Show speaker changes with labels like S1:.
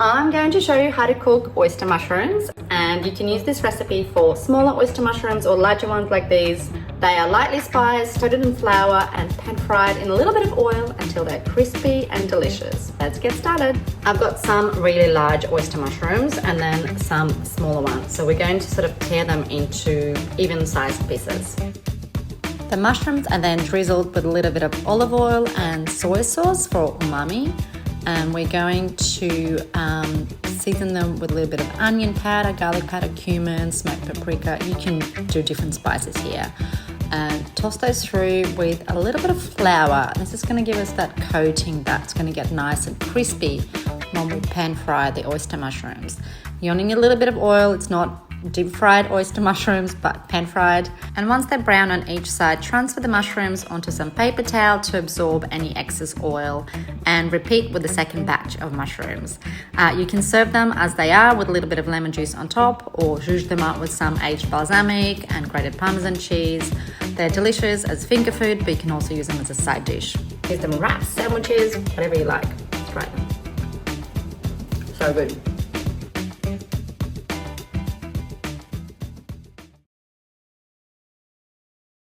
S1: I'm going to show you how to cook oyster mushrooms, and you can use this recipe for smaller oyster mushrooms or larger ones like these. They are lightly spiced, coated in flour and pan fried in a little bit of oil until they're crispy and delicious. Let's get started. I've got some really large oyster mushrooms and then some smaller ones. So we're going to sort of tear them into even sized pieces. The mushrooms are then drizzled with a little bit of olive oil and soy sauce for umami. And we're going to season them with a little bit of onion powder, garlic powder, cumin, smoked paprika. You can do different spices here. And toss those through with a little bit of flour. This is going to give us that coating that's going to get nice and crispy when we pan fry the oyster mushrooms. You only need a little bit of oil. It's not deep fried oyster mushrooms, but pan fried. And once they're brown on each side, transfer the mushrooms onto some paper towel to absorb any excess oil, and repeat with the second batch of mushrooms. You can serve them as they are with a little bit of lemon juice on top, or zhuzh them up with some aged balsamic and grated Parmesan cheese. They're delicious as finger food, but you can also use them as a side dish. Use them in wraps, sandwiches, whatever you like. Try them. So good.